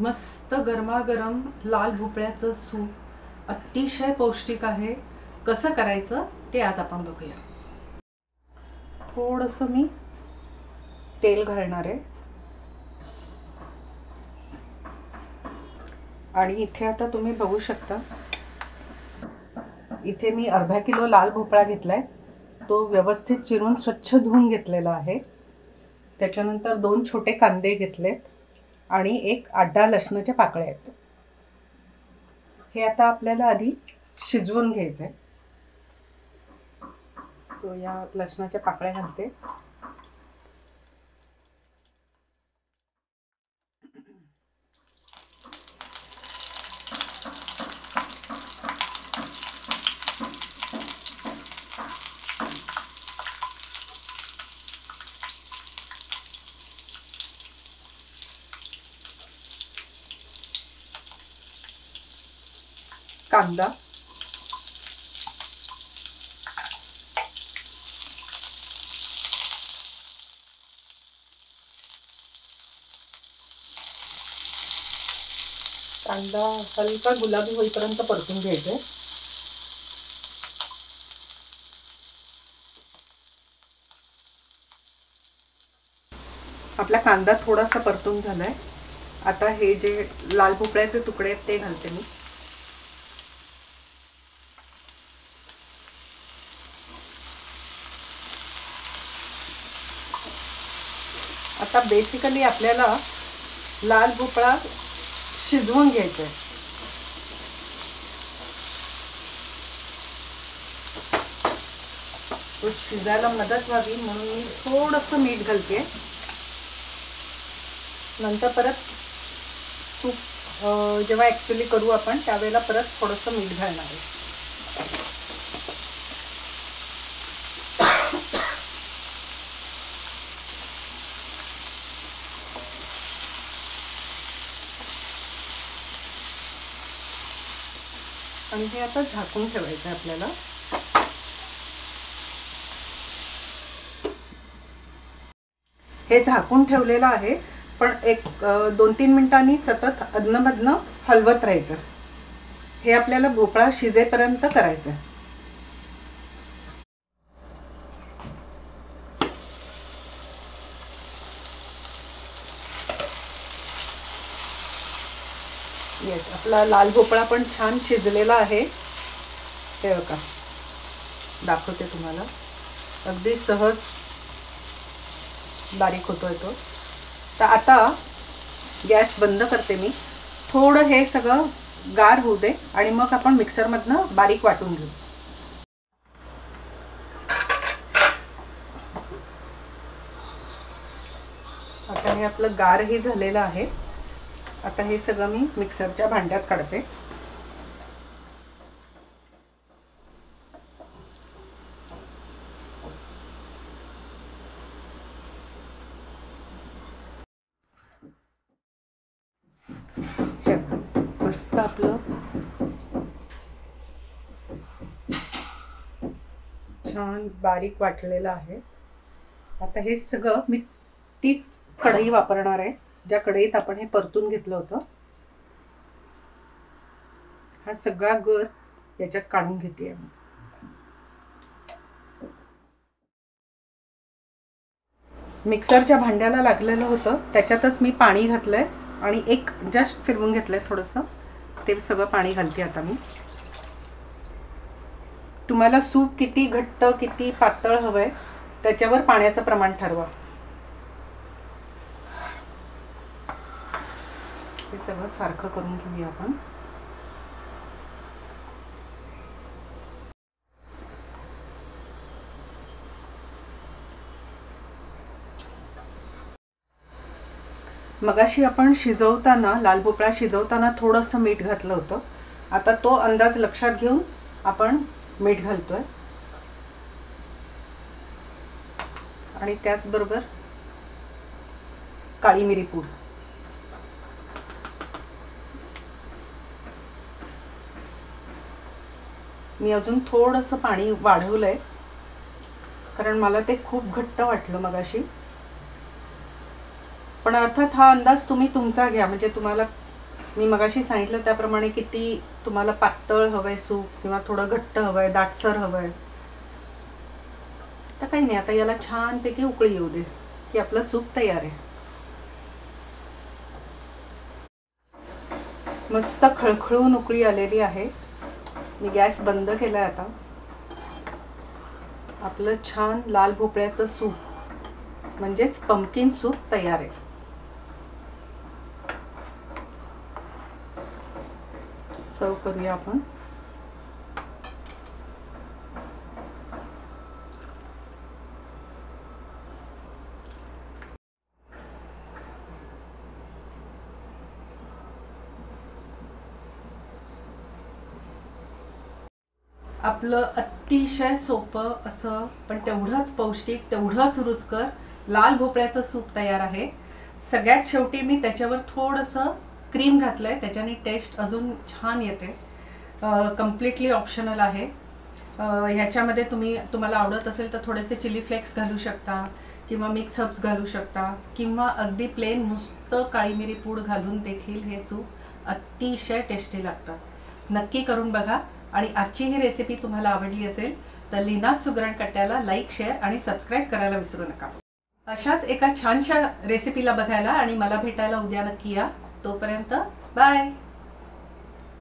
मस्त गरमागरम लाल भोपळ्याचं सूप अतिशय पौष्टिक आहे. कसं करायचं ते आज आपण बघूया. थोडंसं मी तेल घालणार आहे आणि इथे आता तुम्ही बघू शकता, इथे मी अर्धा किलो लाल भोपळा घेतलाय. तो व्यवस्थित चिरून स्वच्छ धुवून घेतलेला आहे. त्याच्यानंतर 2 छोटे कांदे घेतलेत आणि 1 8-10 लसणाच्या पाकळ्या आहेत. हे आता आपल्याला आधी शिजवून घ्यायचं आहे. सो या लसणाच्या पाकळ्या घालते. कांदा, कांदा हलका गुलाबी होईपर्यंत परतून घ्यायचे. आपला कांदा थोडासा परतून झालाय. आता हे जे लाल भोपळ्याचे तुकडे आहेत ते घालते मी. आता बेसिकली आपल्याला लाल भोपळा शिजवून घ्यायचा आहे. तो शिजायला मदत व्हावी म्हणून मी थोडंसं मीठ घालते. नंतर परत सूप जेव्हा ॲक्च्युली करू आपण त्यावेळेला परत थोडंसं मीठ घालणार आहे. आणि हे आता झाकून ठेवायचं आहे आपल्याला. हे झाकून ठेवलेलं आहे, पण एक 2-3 मिनिटांनी सतत अधनमधनं हलवत राहायचं. हे आपल्याला भोपळा शिजेपर्यंत करायचं. येस, आपला लाल भोपळा पण छान शिजलेला आहे. हे बघा, दाखवते तुम्हाला. अगदी सहज बारीक होतोय तो. तर आता गॅस बंद करते मी. थोडं हे सगळं गार होऊ दे आणि मग आपण मिक्सरमधनं बारीक वाटून घेऊ. आता हे आपलं गारही झालेलं आहे. आता हे सगळं मी मिक्सरच्या भांड्यात काढते. मस्त आपलं छान बारीक वाटलेलं आहे. आता हे सगळं मी तीच कढई वापरणार आहे ज्या कढईत आपण हे परतून घेतलं होतं. हा सगळा गर याच्यात काढून घेते. मिक्सरच्या भांड्याला लागलेलं होतं त्याच्यातच मी पाणी घातलंय आणि एक जस्ट फिरवून घेतलंय थोडंसं. ते सगळं पाणी घालते आता मी. तुम्हाला सूप किती घट्ट किती पातळ हवंय त्याच्यावर पाण्याचं प्रमाण ठरवा. हे सगळं सारखं करून घेऊया आपण. मगाशी आपण शिजवताना लाल भोपळा शिजवताना थोडंसं मीठ घातलं होतं. आता तो अंदाज लक्षात घेऊन आपण मीठ घालतोय आणि त्याचबरोबर काळी मिरी पूड. मी अजून थोडंसं पाणी वाढवलंय कारण मला ते खूप घट्ट वाटलं मगाशी. पण अर्थात हा अंदाज तुम्ही तुमचा घ्या, म्हणजे तुम्हाला मी मगाशी सांगितलं त्याप्रमाणे किती तुम्हाला पातळ हवंय सूप किंवा थोडं घट्ट हवंय, दाटसर हवंय. तर काही नाही, आता याला छानपैकी उकळी येऊ दे की आपलं सूप तयार आहे. मस्त खळखळून उकळी आलेली आहे. मी गॅस बंद केलाय. आता आपलं छान लाल भोपळ्याचं सूप म्हणजेच पंपकिन सूप तयार आहे. सर्व करूया आपण. आपलं अतिशय सोपं असं पण तेवढंच पौष्टिक, तेवढंच रुचकर लाल भोपळ्याचं सूप तयार आहे. सगळ्यात शेवटी मी त्याच्यावर थोडंसं क्रीम घातलंय, त्याच्याने टेस्ट अजून छान येते. कम्प्लिटली ऑप्शनल आहे. ह्याच्यामध्ये तुम्हाला आवडत असेल तर थोडेसे चिली फ्लेक्स घालू शकता किंवा मिक्स हर्ब्स घालू शकता किंवा अगदी प्लेन नुसतं काळी मिरी पूड घालून देखील हे सूप अतिशय टेस्टी लागतं. नक्की करून बघा. आणि आजची ही रेसिपी तुम्हाला आवडली असेल तर लीनाज सुगरण कट्ट्याला लाईक, शेअर आणि सबस्क्राईब करायला विसरू नका. अशाच एका छानशा रेसिपीला बघायला आणि मला भेटायला उद्या नक्की या. तोपर्यंत बाय.